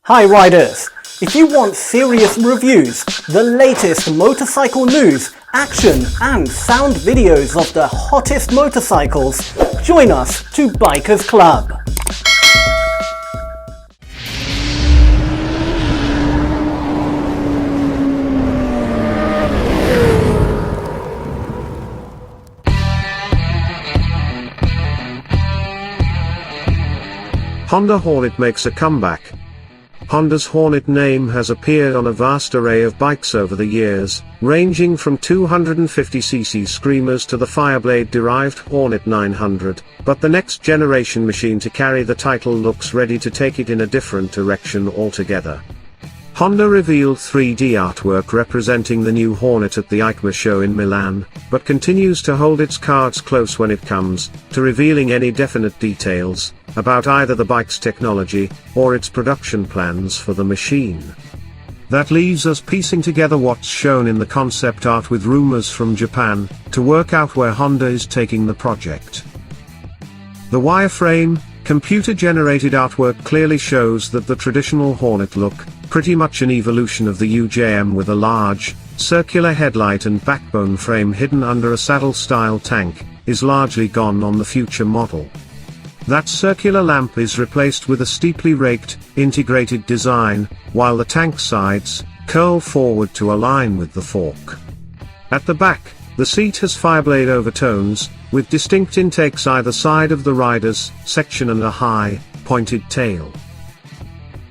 Hi riders! If you want serious reviews, the latest motorcycle news, action and sound videos of the hottest motorcycles, join us to Bikers Club. Honda Hornet makes a comeback. Honda's Hornet name has appeared on a vast array of bikes over the years, ranging from 250cc screamers to the Fireblade-derived Hornet 900, but the next generation machine to carry the title looks ready to take it in a different direction altogether. Honda revealed 3D artwork representing the new Hornet at the EICMA show in Milan, but continues to hold its cards close when it comes to revealing any definite details about either the bike's technology or its production plans for the machine. That leaves us piecing together what's shown in the concept art with rumors from Japan to work out where Honda is taking the project. The wireframe, computer-generated artwork clearly shows that the traditional Hornet look, pretty much an evolution of the UJM with a large, circular headlight and backbone frame hidden under a saddle-style tank, is largely gone on the future model. That circular lamp is replaced with a steeply raked, integrated design, while the tank sides curl forward to align with the fork. At the back, the seat has Fireblade overtones, with distinct intakes either side of the rider's section and a high, pointed tail.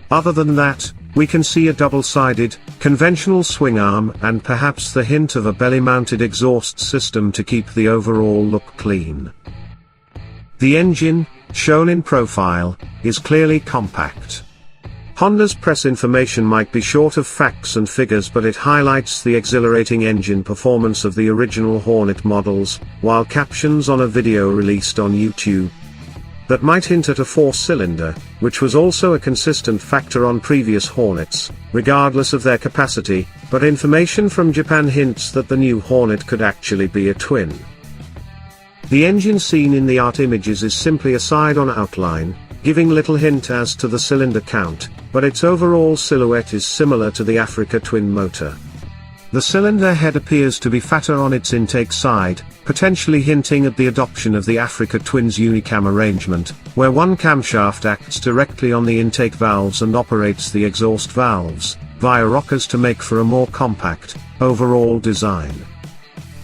Other than that, we can see a double-sided, conventional swing arm and perhaps the hint of a belly-mounted exhaust system to keep the overall look clean. The engine, shown in profile, is clearly compact. Honda's press information might be short of facts and figures, but it highlights the exhilarating engine performance of the original Hornet models, while captions on a video released on YouTube that might hint at a four-cylinder, which was also a consistent factor on previous Hornets, regardless of their capacity, but information from Japan hints that the new Hornet could actually be a twin. The engine seen in the art images is simply a side-on outline, giving little hint as to the cylinder count, but its overall silhouette is similar to the Africa Twin motor. The cylinder head appears to be fatter on its intake side, potentially hinting at the adoption of the Africa Twin's unicam arrangement, where one camshaft acts directly on the intake valves and operates the exhaust valves via rockers to make for a more compact, overall design.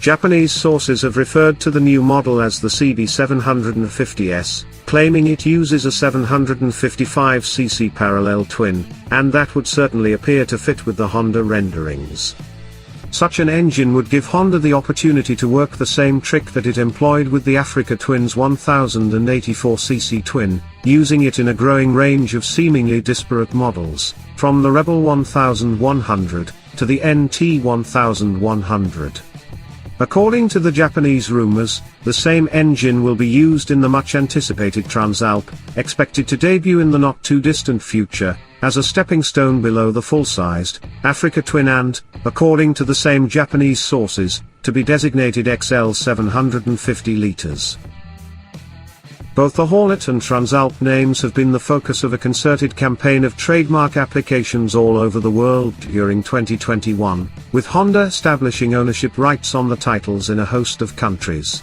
Japanese sources have referred to the new model as the CB750S, claiming it uses a 755cc parallel twin, and that would certainly appear to fit with the Honda renderings. Such an engine would give Honda the opportunity to work the same trick that it employed with the Africa Twin's 1084cc twin, using it in a growing range of seemingly disparate models, from the Rebel 1100 to the NT 1100. According to the Japanese rumors, the same engine will be used in the much-anticipated Transalp, expected to debut in the not-too-distant future, as a stepping stone below the full-sized Africa Twin and, according to the same Japanese sources, to be designated XL 750 liters. Both the Hornet and Transalp names have been the focus of a concerted campaign of trademark applications all over the world during 2021, with Honda establishing ownership rights on the titles in a host of countries.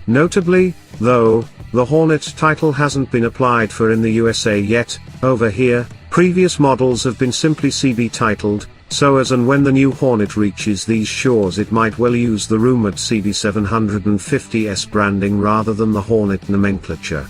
Notably, though, the Hornet title hasn't been applied for in the USA yet. Over here, previous models have been simply CB titled, so as and when the new Hornet reaches these shores it might well use the rumored CB750S branding rather than the Hornet nomenclature.